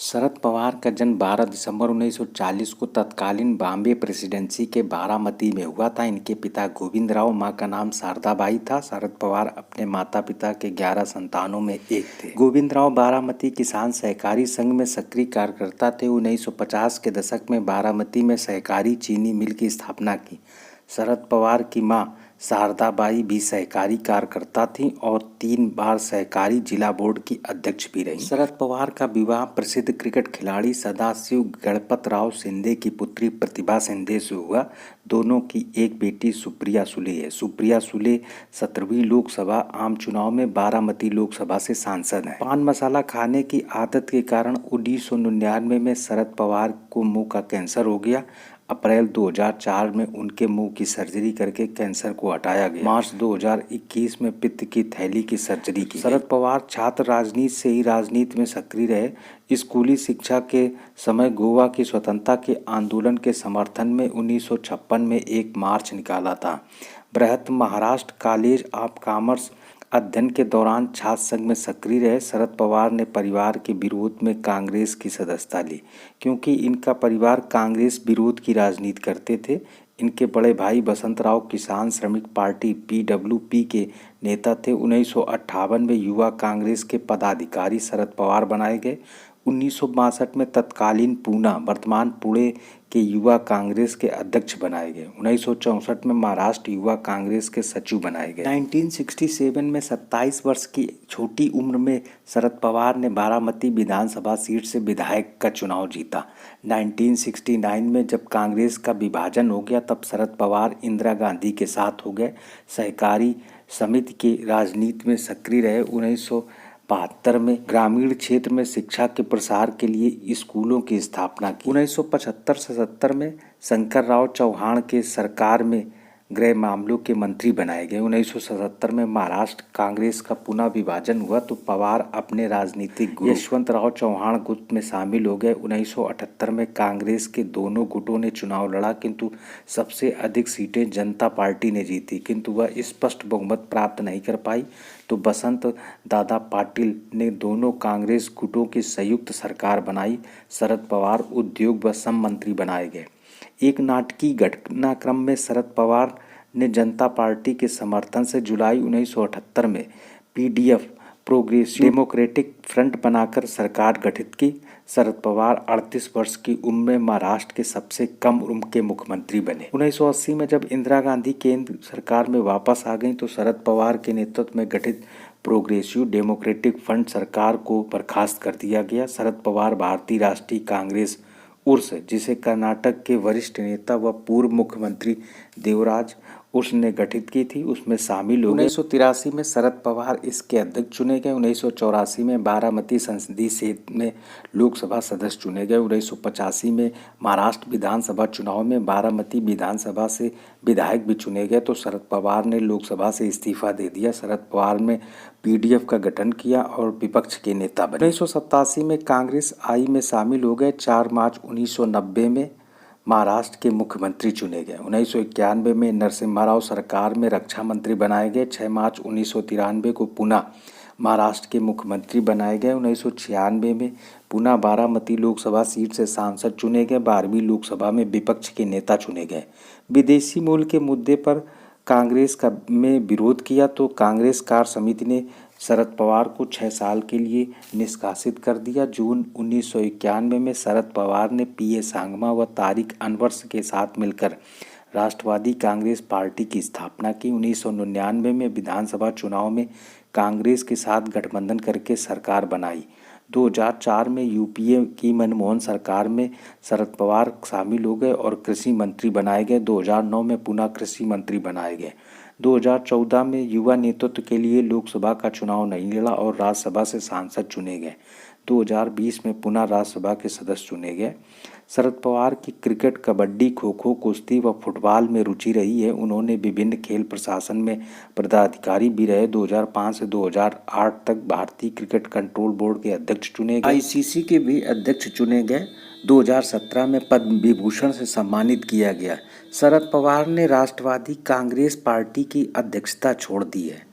शरद पवार का जन्म 12 दिसंबर 1940 को तत्कालीन बॉम्बे प्रेसिडेंसी के बारामती में हुआ था। इनके पिता गोविंदराव, मां का नाम शारदाबाई था। शरद पवार अपने माता पिता के 11 संतानों में एक थे। गोविंदराव बारामती किसान सहकारी संघ में सक्रिय कार्यकर्ता थे। 1950 के दशक में बारामती में सहकारी चीनी मिल की स्थापना की। शरद पवार की मां शारदाबाई भी सहकारी कार्यकर्ता थीं और 3 बार सहकारी जिला बोर्ड की अध्यक्ष भी रहीं। शरद पवार का विवाह प्रसिद्ध क्रिकेट खिलाड़ी सदाशिव गणपतराव शिंदे की पुत्री प्रतिभा शिंदे से हुआ। दोनों की एक बेटी सुप्रिया सुले है। सुप्रिया सुले 17वीं लोकसभा आम चुनाव में बारामती लोकसभा से सांसद हैं। पान मसाला खाने की आदत के कारण 1999 में शरद पवार को मुंह का कैंसर हो गया। अप्रैल 2004 में उनके मुंह की सर्जरी करके कैंसर को हटाया गया। मार्च 2021 में पित्त की थैली की सर्जरी की। शरद पवार छात्र राजनीति से ही राजनीति में सक्रिय रहे। स्कूली शिक्षा के समय गोवा की स्वतंत्रता के आंदोलन के समर्थन में 1956 में एक मार्च निकाला था। बृहत महाराष्ट्र कॉलेज ऑफ कॉमर्स अध्ययन के दौरान छात्र संघ में सक्रिय रहे। शरद पवार ने परिवार के विरोध में कांग्रेस की सदस्यता ली, क्योंकि इनका परिवार कांग्रेस विरोध की राजनीति करते थे। इनके बड़े भाई बसंतराव किसान श्रमिक पार्टी PWP के नेता थे। 1958 में युवा कांग्रेस के पदाधिकारी शरद पवार बनाए गए। 1962 में तत्कालीन पूना वर्तमान पुणे के युवा कांग्रेस के अध्यक्ष बनाए गए। 1964 में महाराष्ट्र युवा कांग्रेस के सचिव बनाए गए। 1967 में 27 वर्ष की छोटी उम्र में शरद पवार ने बारामती विधानसभा सीट से विधायक का चुनाव जीता। 1969 में जब कांग्रेस का विभाजन हो गया तब शरद पवार इंदिरा गांधी के साथ हो गए। सहकारी समिति की राजनीति में सक्रिय रहे। 1972 में ग्रामीण क्षेत्र में शिक्षा के प्रसार के लिए स्कूलों की स्थापना की। 1975 से 70 में शंकरराव चौहान के सरकार में गृह मामलों के मंत्री बनाए गए। 1977 में महाराष्ट्र कांग्रेस का पुनः विभाजन हुआ तो पवार अपने राजनीतिक गुरु यशवंतराव चौहान गुट में शामिल हो गए। 1978 में कांग्रेस के दोनों गुटों ने चुनाव लड़ा, किंतु सबसे अधिक सीटें जनता पार्टी ने जीती, किंतु वह स्पष्ट बहुमत प्राप्त नहीं कर पाई। तो बसंत दादा पाटिल ने दोनों कांग्रेस गुटों की संयुक्त सरकार बनाई। शरद पवार उद्योग व श्रम मंत्री बनाए गए। एक नाटकीय घटनाक्रम में शरद पवार ने जनता पार्टी के समर्थन से जुलाई 1978 में PDF प्रोग्रेसिव डेमोक्रेटिक फ्रंट बनाकर सरकार गठित की। शरद पवार 38 वर्ष की उम्र में महाराष्ट्र के सबसे कम उम्र के मुख्यमंत्री बने। 1980 में जब इंदिरा गांधी केंद्र सरकार में वापस आ गई तो शरद पवार के नेतृत्व में गठित प्रोग्रेसिव डेमोक्रेटिक फ्रंट सरकार को बर्खास्त कर दिया गया। शरद पवार भारतीय राष्ट्रीय कांग्रेस उर्स, जिसे कर्नाटक के वरिष्ठ नेता व पूर्व मुख्यमंत्री देवराज उर्स ने गठित की थी, उसमें शामिल हो गए। 1983 में शरद पवार इसके अध्यक्ष चुने गए। 1984 में बारामती संसदीय क्षेत्र में लोकसभा सदस्य चुने गए। 1985 में महाराष्ट्र विधानसभा चुनाव में बारामती विधानसभा से विधायक भी चुने गए तो शरद पवार ने लोकसभा से इस्तीफा दे दिया। शरद पवार ने PDF का गठन किया और विपक्ष के नेता बने। 1987 में कांग्रेस आई में शामिल हो गए। 4 मार्च 1990 में महाराष्ट्र के मुख्यमंत्री चुने गए। 1991 में नरसिम्हा राव सरकार में रक्षा मंत्री बनाए गए। 6 मार्च 1993 को पुनः महाराष्ट्र के मुख्यमंत्री बनाए गए। 1996 में पुनः बारामती लोकसभा सीट से सांसद चुने गए। 12वीं लोकसभा में विपक्ष के नेता चुने गए। विदेशी मूल के मुद्दे पर कांग्रेस का में विरोध किया तो कांग्रेस कार्य समिति ने शरद पवार को 6 साल के लिए निष्कासित कर दिया। जून 1991 में शरद पवार ने PA सांगमा व तारिक अनवर के साथ मिलकर राष्ट्रवादी कांग्रेस पार्टी की स्थापना की। 1999 में विधानसभा चुनाव में कांग्रेस के साथ गठबंधन करके सरकार बनाई। 2004 में UPA की मनमोहन सरकार में शरद पवार शामिल हो गए और कृषि मंत्री बनाए गए। 2009 में पुनः कृषि मंत्री बनाए गए। 2014 में युवा नेतृत्व के लिए लोकसभा का चुनाव नहीं लड़ा और राज्यसभा से सांसद चुने गए। 2020 में पुनः राज्यसभा के सदस्य चुने गए। शरद पवार की क्रिकेट, कबड्डी, खो खो, कुश्ती व फुटबॉल में रुचि रही है। उन्होंने विभिन्न खेल प्रशासन में पदाधिकारी भी रहे। 2005 से 2008 तक भारतीय क्रिकेट कंट्रोल बोर्ड के अध्यक्ष चुने गए। ICC के भी अध्यक्ष चुने गए। 2017 में पद्म विभूषण से सम्मानित किया गया। शरद पवार ने राष्ट्रवादी कांग्रेस पार्टी की अध्यक्षता छोड़ दी है।